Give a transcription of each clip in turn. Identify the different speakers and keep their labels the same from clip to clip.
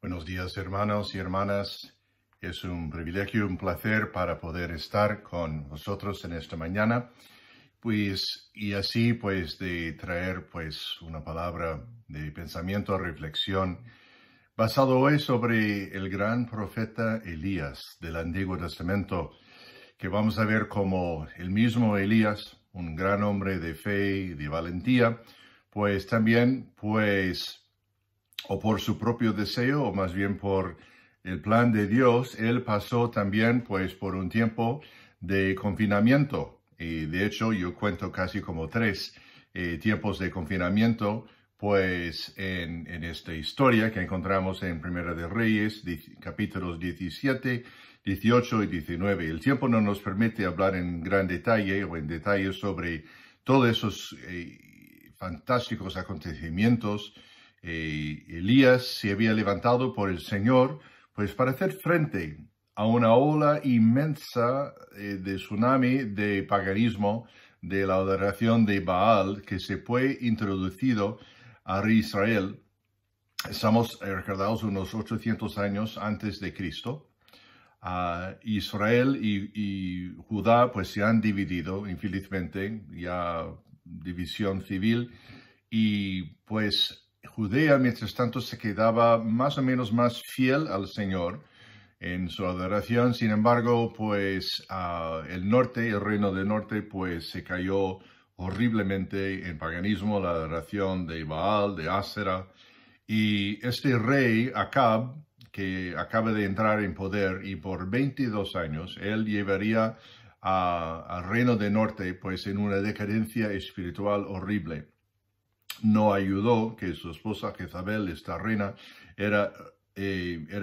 Speaker 1: Buenos días, hermanos y hermanas. Es un privilegio, un placer para poder estar con vosotros en esta mañana. Y así, de traer, una palabra de pensamiento, reflexión, basado hoy sobre el gran profeta Elías del Antiguo Testamento, que vamos a ver como el mismo Elías, un gran hombre de fe y de valentía, o por su propio deseo, o más bien por el plan de Dios, él pasó también, por un tiempo de confinamiento. Y de hecho, yo cuento casi como tres tiempos de confinamiento, en esta historia que encontramos en Primera de Reyes, capítulos 17, 18 y 19. El tiempo no nos permite hablar en gran detalle o en detalle sobre todos esos fantásticos acontecimientos. Elías se había levantado por el Señor, para hacer frente a una ola inmensa de tsunami de paganismo, de la adoración de Baal, que se fue introducido a Israel. Estamos recordados unos 800 años antes de Cristo. Israel y Judá se han dividido, infelizmente, ya división civil, y Judea, mientras tanto, se quedaba más o menos más fiel al Señor en su adoración. Sin embargo, el norte, el reino del norte, se cayó horriblemente en paganismo, la adoración de Baal, de Asera. Y este rey, Acab, que acaba de entrar en poder, y por 22 años, él llevaría al reino del norte, en una decadencia espiritual horrible. No ayudó que su esposa Jezabel, esta reina, era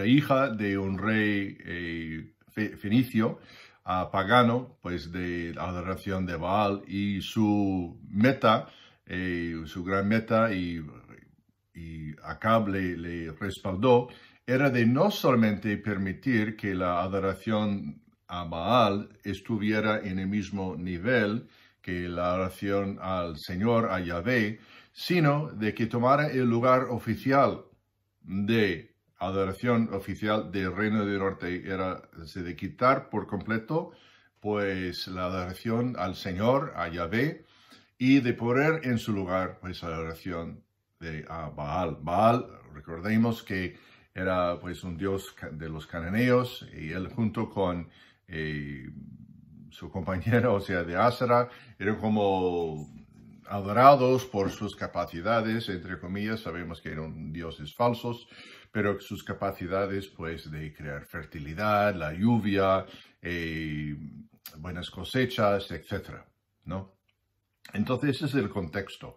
Speaker 1: hija de un rey fenicio, pagano, de adoración de Baal, y su gran meta, y Acab le respaldó, era de no solamente permitir que la adoración a Baal estuviera en el mismo nivel que la oración al Señor, a Yahvé, sino de que tomara el lugar oficial de adoración oficial del Reino del Norte, era de quitar por completo la adoración al Señor, a Yahvé, y de poner en su lugar la adoración a Baal. Baal, recordemos que era un dios de los cananeos, y él junto con su compañero, de Asera, eran como adorados por sus capacidades, entre comillas. Sabemos que eran dioses falsos, pero sus capacidades, de crear fertilidad, la lluvia, buenas cosechas, etcétera, ¿no? Entonces, ese es el contexto.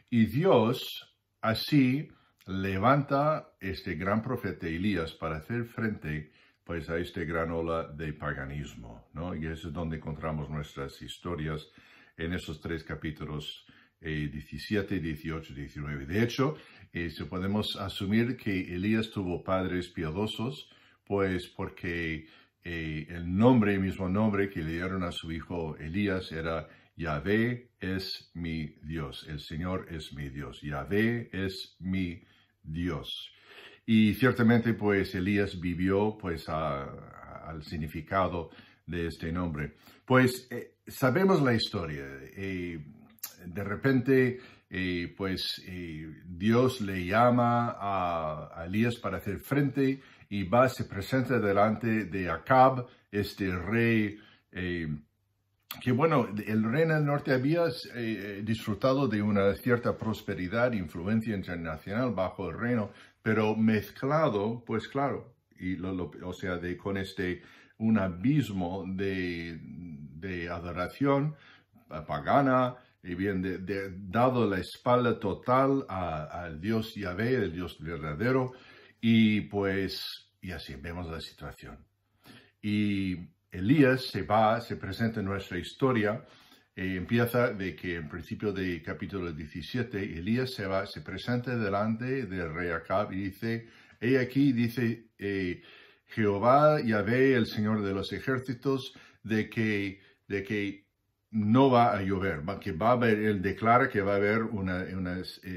Speaker 1: Y Dios así levanta este gran profeta Elías para hacer frente a este gran ola de paganismo, ¿no? Y eso es donde encontramos nuestras historias en esos tres capítulos, 17, 18 y 19. De hecho, podemos asumir que Elías tuvo padres piadosos, porque el mismo nombre que le dieron a su hijo Elías era Yahvé es mi Dios, el Señor es mi Dios, Yahvé es mi Dios. Y ciertamente, Elías vivió, al significado de este nombre. Sabemos la historia. De repente, Dios le llama a Elías para hacer frente, y se presenta delante de Acab, este rey, que el reino del norte había disfrutado de una cierta prosperidad, influencia internacional bajo el reino, pero mezclado, claro, con un abismo de adoración pagana, y bien, dado la espalda total al Dios Yahvé, el Dios verdadero, y así vemos la situación. Y Elías se presenta en nuestra historia. Empieza de que en principio de capítulo 17, Elías se presenta delante del rey Acab y dice, he aquí, dice Jehová Yahvé, el Señor de los ejércitos, de que no va a llover, que va a haber, él declara que va a haber una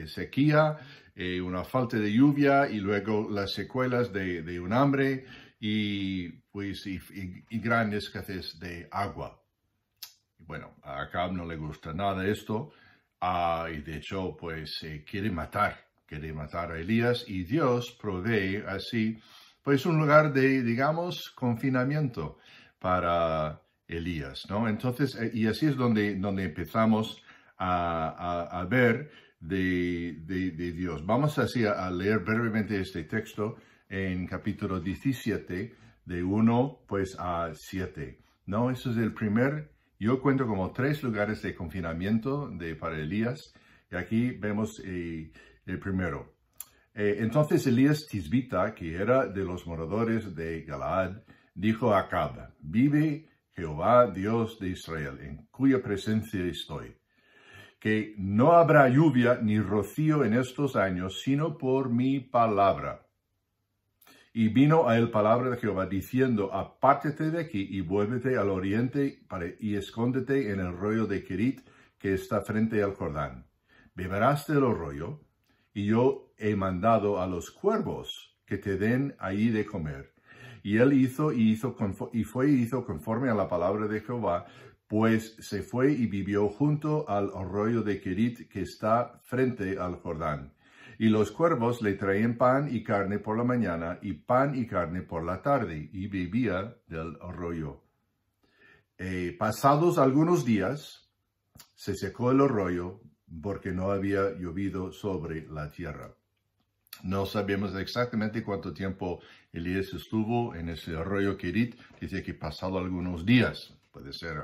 Speaker 1: sequía, una falta de lluvia y luego las secuelas de un hambre y, pues, y gran escasez de agua. Bueno, a Acab no le gusta nada esto, y de hecho, pues, quiere matar a Elías, y Dios provee así, pues, un lugar de, digamos, confinamiento para Elías, ¿no? Entonces, y así es donde empezamos a ver de Dios. Vamos así a leer brevemente este texto en capítulo 17, de 1 pues a 7, ¿no? Eso es el primer. Yo cuento como 3 lugares de confinamiento para Elías, y aquí vemos el primero. Entonces Elías Tisbita, que era de los moradores de Galaad, dijo a Acab: vive Jehová, Dios de Israel, en cuya presencia estoy, que no habrá lluvia ni rocío en estos años, sino por mi palabra. Y vino a él palabra de Jehová, diciendo: apártate de aquí y vuélvete al oriente y escóndete en el arroyo de Kerit, que está frente al Jordán. Beberás del arroyo, y yo he mandado a los cuervos que te den ahí de comer. Y él hizo conforme a la palabra de Jehová, pues se fue y vivió junto al arroyo de Kerit, que está frente al Jordán. Y los cuervos le traían pan y carne por la mañana, y pan y carne por la tarde, y bebía del arroyo. Pasados algunos días, se secó el arroyo, porque no había llovido sobre la tierra. No sabemos exactamente cuánto tiempo Elías estuvo en ese arroyo Kerit. Dice que pasado algunos días, puede ser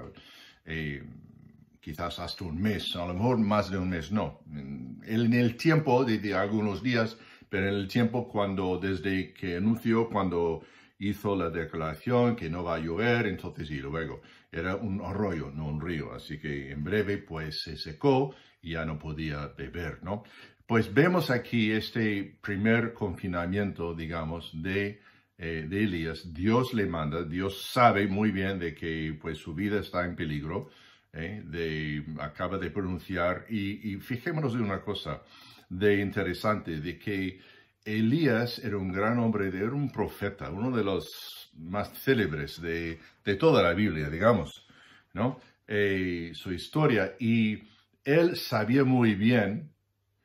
Speaker 1: quizás hasta un mes, a lo mejor más de un mes, no. En el tiempo de algunos días, pero en el tiempo desde que anunció, cuando hizo la declaración que no va a llover, entonces y luego era un arroyo, no un río, así que en breve pues se secó y ya no podía beber, ¿no? Pues vemos aquí este primer confinamiento, digamos, de Elías. Dios le manda, Dios sabe muy bien de que pues su vida está en peligro, acaba de pronunciar, y fijémonos de una cosa de interesante, de que Elías era un gran hombre, era un profeta, uno de los más célebres de toda la Biblia, digamos, ¿no? Su historia, y él sabía muy bien,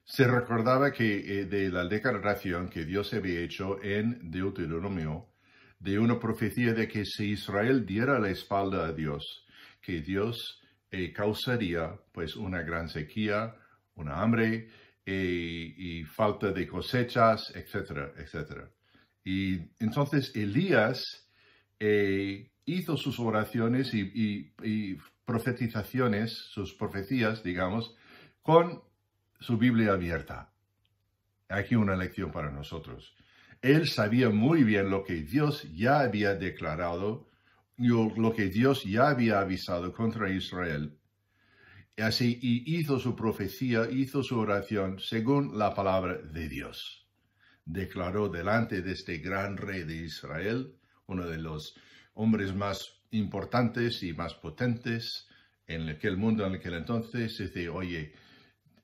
Speaker 1: se recordaba que de la declaración que Dios había hecho en Deuteronomio, de una profecía de que si Israel diera la espalda a Dios, que Dios causaría pues una gran sequía, una hambre y falta de cosechas, etcétera, etcétera. Y entonces Elías hizo sus oraciones y profetizaciones, sus profecías, digamos, con su Biblia abierta. Aquí una lección para nosotros. Él sabía muy bien lo que Dios ya había declarado, lo que Dios ya había avisado contra Israel. Así, y hizo su profecía, hizo su oración según la palabra de Dios. Declaró delante de este gran rey de Israel, uno de los hombres más importantes y más potentes en aquel mundo, en aquel entonces, dice: oye,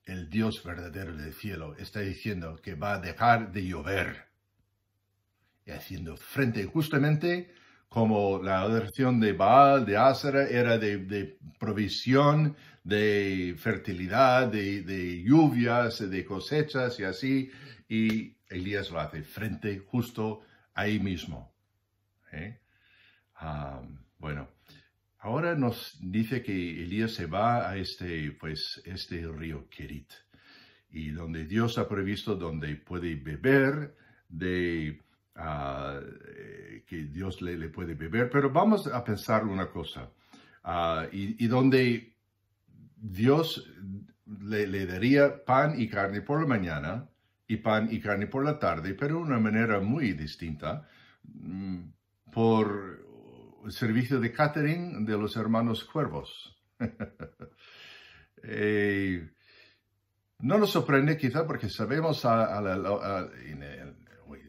Speaker 1: el Dios verdadero del cielo está diciendo que va a dejar de llover. Y haciendo frente justamente como la adoración de Baal, de Asera, era de provisión, de fertilidad, de lluvias, de cosechas y así. Y Elías lo hace frente justo ahí mismo. Bueno, ahora nos dice que Elías se va a este río Kerit, y donde Dios ha previsto donde puede beber, que Dios le puede beber. Pero vamos a pensar una cosa, y donde Dios le daría pan y carne por la mañana y pan y carne por la tarde, pero de una manera muy distinta, por el servicio de catering de los hermanos Cuervos. No nos sorprende quizá porque sabemos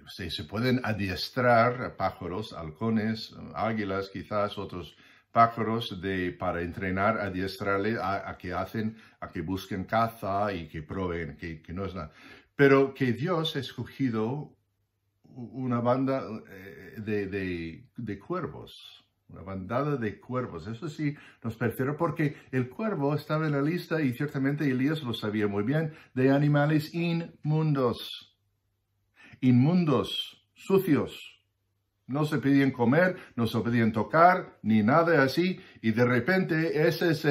Speaker 1: se pueden adiestrar pájaros, halcones, águilas, quizás otros pájaros para entrenar, adiestrarle a que busquen caza y que proveen, que no es nada. pero que Dios ha escogido una banda de cuervos. Una bandada de cuervos. Eso sí nos prefiero porque el cuervo estaba en la lista y ciertamente Elías lo sabía muy bien, de animales inmundos. Inmundos, sucios. No se podían comer, no se podían tocar, ni nada así. Y de repente esa es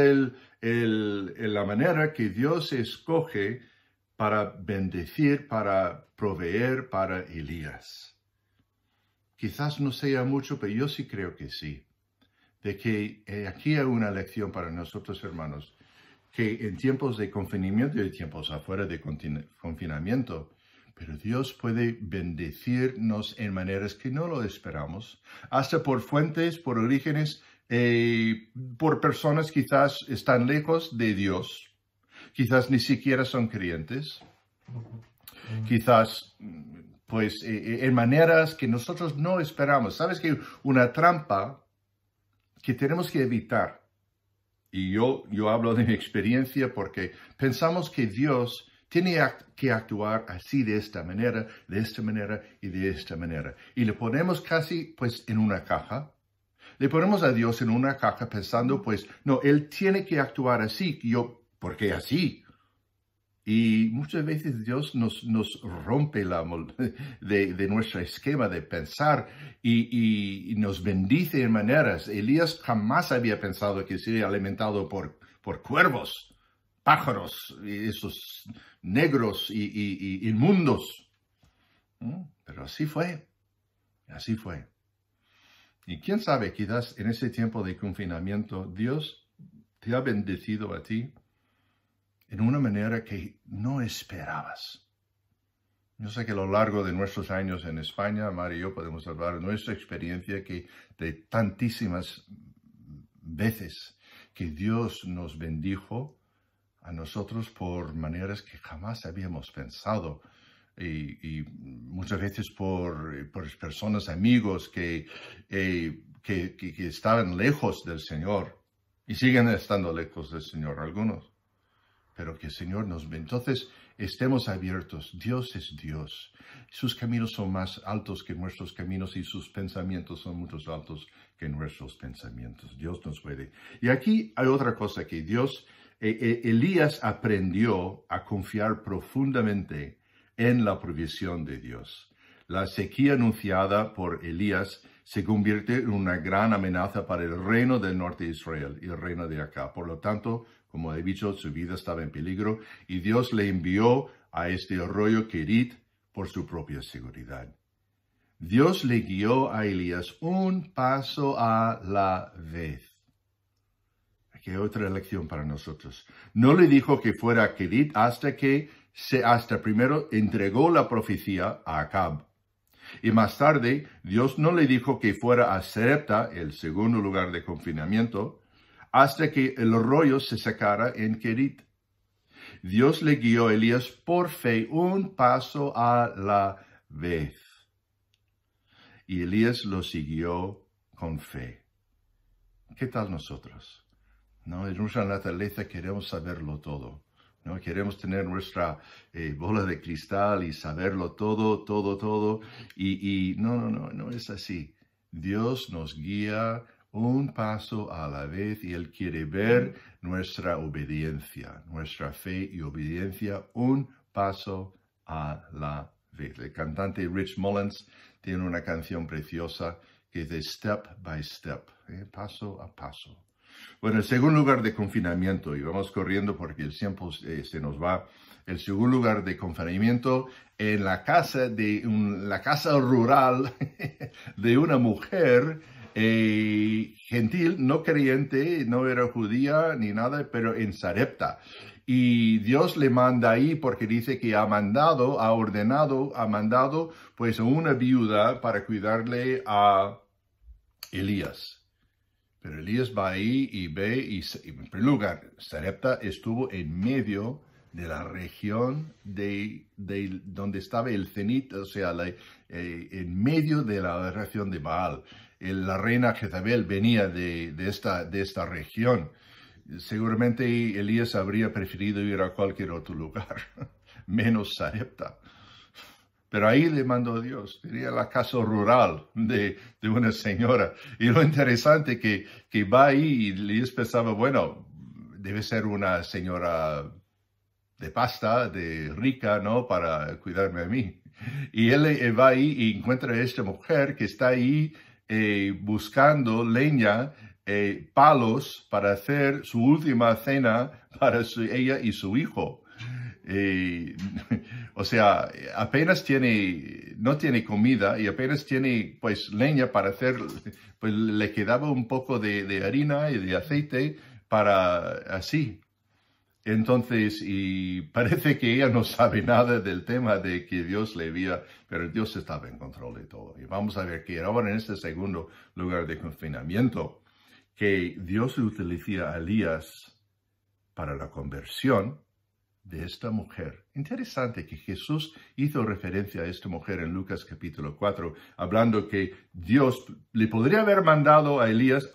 Speaker 1: la manera que Dios escoge para bendecir, para proveer para Elías. Quizás no sea mucho, pero yo sí creo que sí. De que aquí hay una lección para nosotros, hermanos, que en tiempos de confinamiento y tiempos afuera de confinamiento, pero Dios puede bendecirnos en maneras que no lo esperamos, hasta por fuentes, por orígenes, por personas quizás están lejos de Dios, quizás ni siquiera son creyentes, quizás pues en maneras que nosotros no esperamos. ¿Sabes que una trampa que tenemos que evitar? Y yo hablo de mi experiencia porque pensamos que Dios tiene que actuar así, de esta manera y de esta manera. Y le ponemos casi pues en una caja. Le ponemos a Dios en una caja pensando pues, no, Él tiene que actuar así. ¿Por qué así? Y muchas veces Dios nos rompe de nuestro esquema de pensar y nos bendice en maneras. Elías jamás había pensado que sería alimentado por cuervos, pájaros, esos negros y inmundos. Pero así fue. Así fue. Y quién sabe, quizás en ese tiempo de confinamiento, Dios te ha bendecido a ti en una manera que no esperabas. Yo sé que a lo largo de nuestros años en España, Mari y yo podemos hablar de nuestra experiencia que de tantísimas veces que Dios nos bendijo a nosotros por maneras que jamás habíamos pensado. Y muchas veces por personas, amigos que estaban lejos del Señor y siguen estando lejos del Señor algunos. Pero que el Señor nos ve. Entonces, estemos abiertos. Dios es Dios. Sus caminos son más altos que nuestros caminos y sus pensamientos son mucho más altos que nuestros pensamientos. Dios nos puede. Y aquí hay otra cosa que Elías aprendió a confiar profundamente en la provisión de Dios. La sequía anunciada por Elías se convierte en una gran amenaza para el reino del norte de Israel y el reino de acá. Por lo tanto, como he dicho, su vida estaba en peligro y Dios le envió a este arroyo Kerit por su propia seguridad. Dios le guió a Elías un paso a la vez. Aquí hay otra lección para nosotros. No le dijo que fuera a Kerit hasta primero entregó la profecía a Acab. Y más tarde, Dios no le dijo que fuera a Sarepta, el segundo lugar de confinamiento, hasta que el arroyo se secara en Kerit. Dios le guió a Elías por fe, un paso a la vez. Y Elías lo siguió con fe. ¿Qué tal nosotros? ¿No? En nuestra naturaleza queremos saberlo todo. ¿No? Queremos tener nuestra bola de cristal y saberlo todo. Y no es así. Dios nos guía un paso a la vez y Él quiere ver nuestra obediencia, nuestra fe y obediencia, un paso a la vez. El cantante Rich Mullins tiene una canción preciosa que es de Step by Step, paso a paso. Bueno, el segundo lugar de confinamiento, y vamos corriendo porque el tiempo se nos va. El segundo lugar de confinamiento en la casa rural de una mujer gentil, no creyente, no era judía ni nada, pero en Sarepta. Y Dios le manda ahí porque dice que ha mandado pues a una viuda para cuidarle a Elías. Pero Elías va ahí y ve, y en primer lugar, Sarepta estuvo en medio de la región de donde estaba el cenit, o sea, en medio de la región de Baal. La reina Jezabel venía de esta región. Seguramente Elías habría preferido ir a cualquier otro lugar. menos Sarepta. Pero ahí le mandó Dios. Tenía la casa rural de una señora. Y lo interesante que va ahí y Elías pensaba, bueno, debe ser una señora de pasta, de rica, ¿no? Para cuidarme a mí. Y él va ahí y encuentra a esta mujer que está ahí buscando leña, palos para hacer su última cena para ella y su hijo. O sea, apenas no tiene comida y apenas tiene pues leña para hacer, pues le quedaba un poco de harina y de aceite para así. Entonces, y parece que ella no sabe nada del tema de que Dios le había, pero Dios estaba en control de todo. Y vamos a ver que ahora en este segundo lugar de confinamiento, que Dios utiliza a Elías para la conversión de esta mujer. Interesante que Jesús hizo referencia a esta mujer en Lucas capítulo 4, hablando que Dios le podría haber mandado a Elías,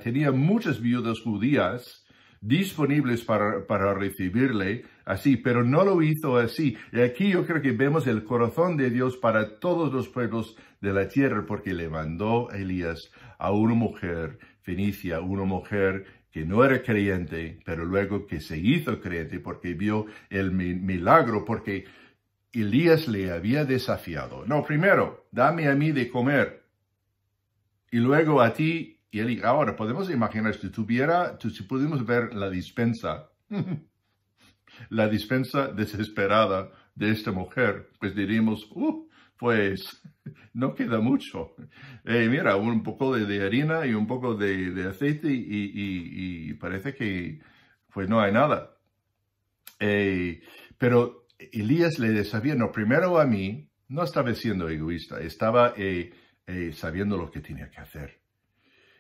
Speaker 1: tenía muchas viudas judías disponibles para recibirle así, pero no lo hizo así. Y aquí yo creo que vemos el corazón de Dios para todos los pueblos de la tierra, porque le mandó a Elías a una mujer fenicia, una mujer que no era creyente, pero luego que se hizo creyente porque vio el milagro, porque Elías le había desafiado. No, primero, dame a mí de comer, y luego a ti. Y él, ahora podemos imaginar, si pudimos ver la dispensa desesperada de esta mujer, pues diríamos, pues no queda mucho. Mira, un poco de harina y un poco de aceite y parece que pues no hay nada. Pero Elías le desafía, no, primero a mí, no estaba siendo egoísta, estaba sabiendo lo que tenía que hacer.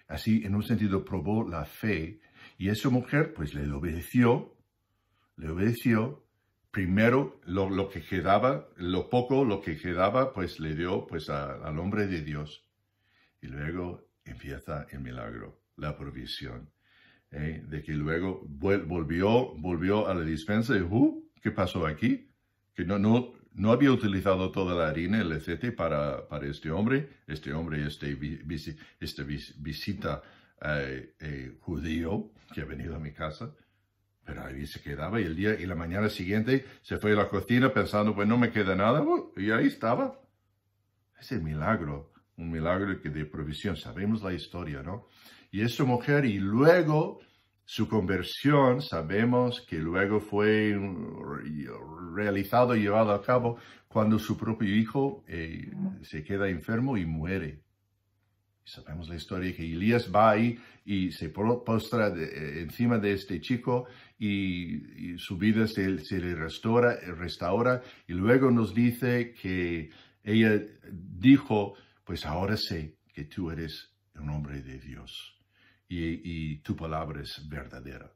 Speaker 1: Así, en un sentido, probó la fe, y esa mujer, pues, le obedeció. Primero, lo que quedaba, lo que quedaba, pues, le dio, pues, al hombre de Dios. Y luego empieza el milagro, la provisión, de que luego volvió a la despensa y, ¿qué pasó aquí? Que no había utilizado toda la harina, el aceite para este hombre. Este visita judío que ha venido a mi casa. Pero ahí se quedaba y la mañana siguiente se fue a la cocina pensando, pues no me queda nada. Y ahí estaba. Es el milagro, un milagro de provisión. Sabemos la historia, ¿no? Y esa mujer, y luego su conversión, sabemos que luego fue realizado y llevado a cabo cuando su propio hijo se queda enfermo y sabemos la historia que Elías va ahí y se postra encima de este chico y su vida se le restaura, y luego nos dice que ella dijo, pues ahora sé que tú eres un hombre de Dios. Y tu palabra es verdadera.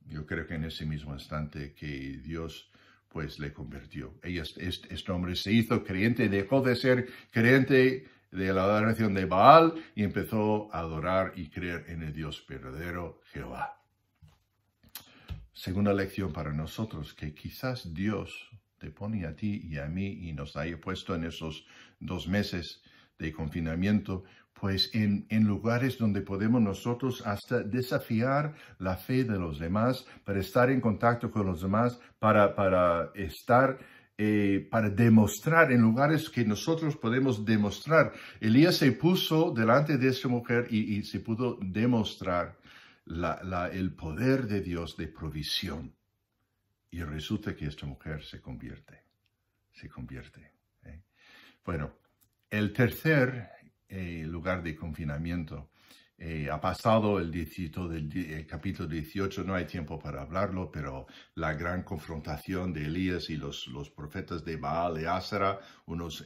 Speaker 1: Yo creo que en ese mismo instante que Dios pues le convirtió. Este hombre se hizo creyente, dejó de ser creyente de la adoración de Baal y empezó a adorar y creer en el Dios verdadero, Jehová. Segunda lección para nosotros, que quizás Dios te pone a ti y a mí y nos haya puesto en esos 2 meses de confinamiento, pues en lugares donde podemos nosotros hasta desafiar la fe de los demás, para estar en contacto con los demás, para estar, para demostrar en lugares que nosotros podemos demostrar. Elías se puso delante de esa mujer y se pudo demostrar el poder de Dios de provisión. Y resulta que esta mujer se convierte. Bueno, el tercer lugar de confinamiento ha pasado el capítulo 18, no hay tiempo para hablarlo, pero la gran confrontación de Elías y los profetas de Baal y Asera,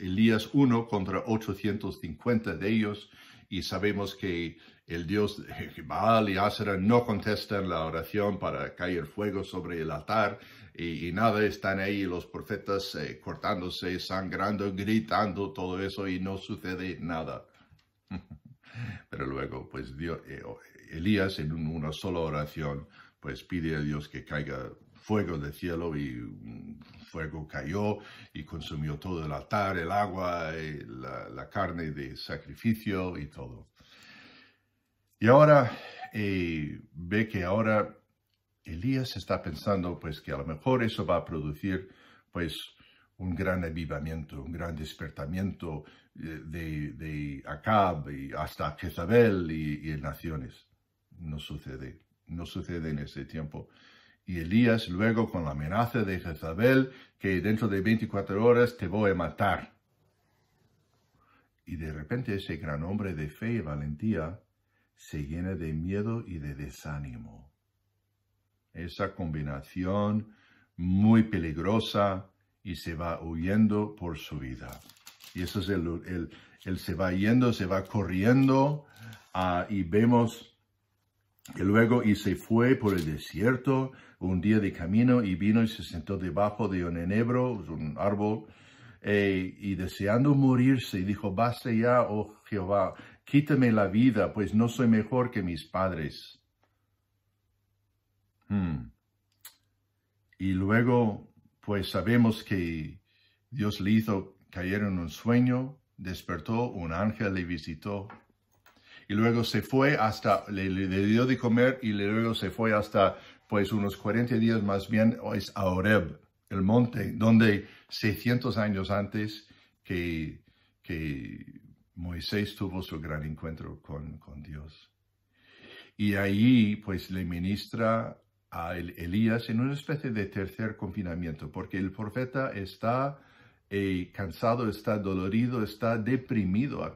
Speaker 1: Elías 1 contra 850 de ellos, y sabemos que el Dios Baal y Asera no contestan la oración para caer fuego sobre el altar, y nada, están ahí los profetas cortándose, sangrando, gritando, todo eso, y no sucede nada. Pero luego, pues Elías en una sola oración, pues pide a Dios que caiga fuego del cielo y fuego cayó y consumió todo el altar, el agua, la carne de sacrificio y todo. Y ahora ve que ahora Elías está pensando pues que a lo mejor eso va a producir pues un gran avivamiento, un gran despertamiento de Acab y hasta Jezabel y naciones. No sucede en ese tiempo. Y Elías luego con la amenaza de Jezabel que dentro de 24 horas te voy a matar. Y de repente ese gran hombre de fe y valentía se llena de miedo y de desánimo. Esa combinación muy peligrosa y se va huyendo por su vida. Y eso es él se va yendo, se va corriendo y vemos que luego y se fue por el desierto un día de camino y vino y se sentó debajo de un enebro, un árbol, y deseando morirse, y dijo, basta ya, oh Jehová, quítame la vida, pues no soy mejor que mis padres. Y luego, pues sabemos que Dios le hizo caer en un sueño, despertó, un ángel le visitó, y luego se fue hasta, le dio de comer, y luego se fue hasta, pues unos 40 días más bien, es a Horeb, el monte, donde 600 años antes que Moisés tuvo su gran encuentro con Dios. Y ahí, pues, le ministra a Elías en una especie de tercer confinamiento, porque el profeta está cansado, está dolorido, está deprimido,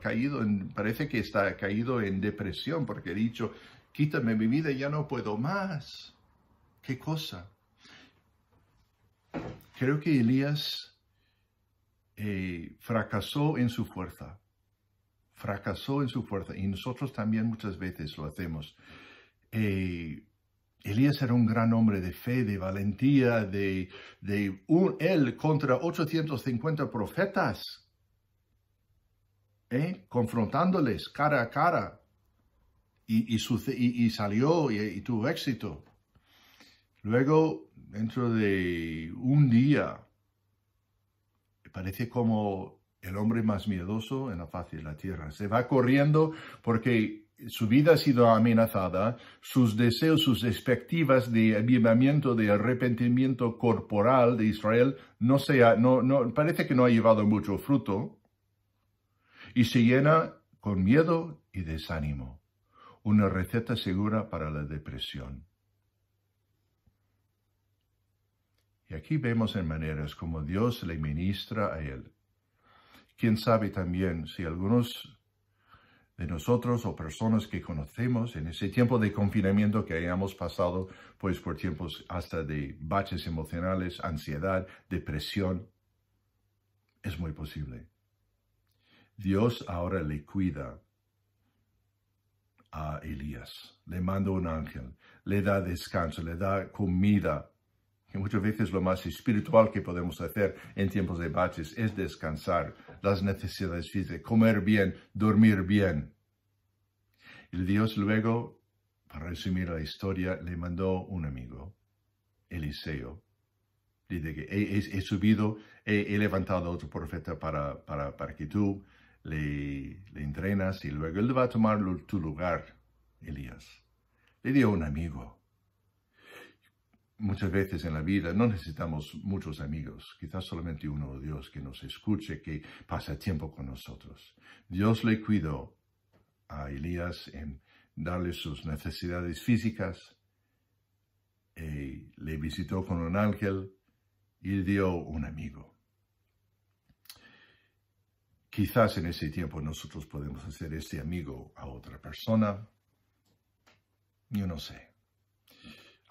Speaker 1: parece que está caído en depresión, porque ha dicho, quítame mi vida, ya no puedo más. ¿Qué cosa? Creo que Elías fracasó en su fuerza. Y nosotros también muchas veces lo hacemos. Elías era un gran hombre de fe, de valentía, él contra 850 profetas, confrontándoles cara a cara, y salió y tuvo éxito. Luego, dentro de un día, parece como el hombre más miedoso en la faz de la tierra. Se va corriendo porque su vida ha sido amenazada, sus deseos, sus expectativas de avivamiento, de arrepentimiento corporal de Israel, parece que no ha llevado mucho fruto, y se llena con miedo y desánimo. Una receta segura para la depresión. Y aquí vemos en maneras como Dios le ministra a él. Quién sabe también si algunos de nosotros o personas que conocemos en ese tiempo de confinamiento que hayamos pasado, pues por tiempos hasta de baches emocionales, ansiedad, depresión, es muy posible. Dios ahora le cuida a Elías, le manda un ángel, le da descanso, le da comida, que muchas veces lo más espiritual que podemos hacer en tiempos de baches es descansar, las necesidades físicas, comer bien, dormir bien. Y Dios luego, para resumir la historia, le mandó un amigo, Eliseo. Dice que he subido, he levantado a otro profeta para que tú le entrenas y luego él va a tomar tu lugar, Elías. Le dio un amigo. Muchas veces en la vida no necesitamos muchos amigos, quizás solamente uno de Dios que nos escuche, que pasa tiempo con nosotros. Dios le cuidó a Elías en darle sus necesidades físicas, le visitó con un ángel y le dio un amigo. Quizás en ese tiempo nosotros podemos hacer este amigo a otra persona. Yo no sé.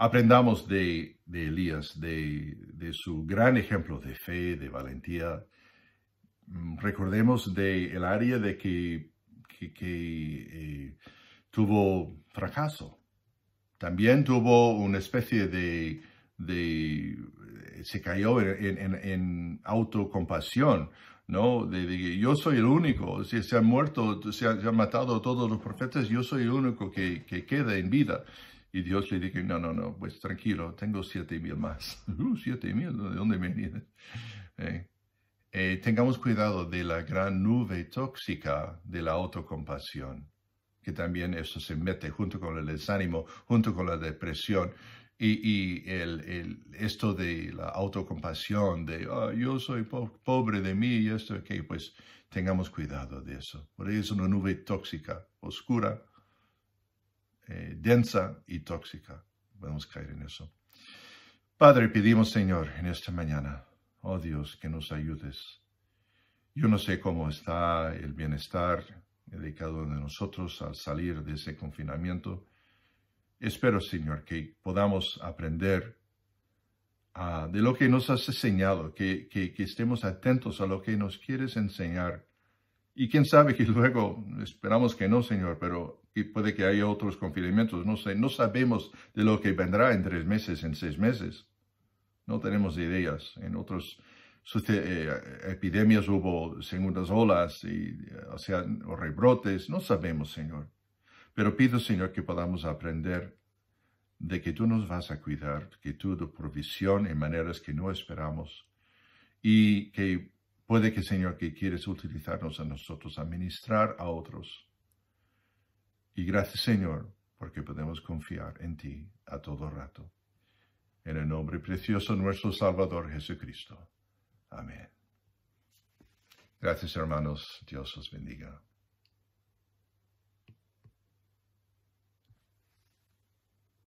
Speaker 1: Aprendamos de Elías, de su gran ejemplo de fe, de valentía. Recordemos del área de que tuvo fracaso. También tuvo una especie se cayó en autocompasión, ¿no? De yo soy el único, si se han muerto, se han matado todos los profetas, yo soy el único que queda en vida. Y Dios le dijo, no, pues tranquilo, tengo 7,000 más. 7,000, ¿de dónde vienen? Tengamos cuidado de la gran nube tóxica de la autocompasión, que también eso se mete junto con el desánimo, junto con la depresión, y esto de la autocompasión, de yo soy pobre de mí y esto, que pues tengamos cuidado de eso. Por ahí es una nube tóxica, oscura, densa y tóxica. Podemos caer en eso. Padre, pedimos, Señor, en esta mañana, oh Dios, que nos ayudes. Yo no sé cómo está el bienestar de cada uno de nosotros al salir de ese confinamiento. Espero, Señor, que podamos aprender de lo que nos has enseñado, que estemos atentos a lo que nos quieres enseñar. Y quién sabe que luego, esperamos que no, Señor, pero puede que haya otros confinamientos, no sé, no sabemos de lo que vendrá en 3 meses, en 6 meses. No tenemos ideas. En otras epidemias hubo segundas olas, o rebrotes, no sabemos, Señor. Pero pido, Señor, que podamos aprender de que tú nos vas a cuidar, que tú de provisión en maneras que no esperamos, y que puede que, Señor, que quieres utilizarnos a nosotros a ministrar a otros. Y gracias, Señor, porque podemos confiar en ti a todo rato. En el nombre precioso de nuestro Salvador Jesucristo. Amén. Gracias, hermanos. Dios os bendiga.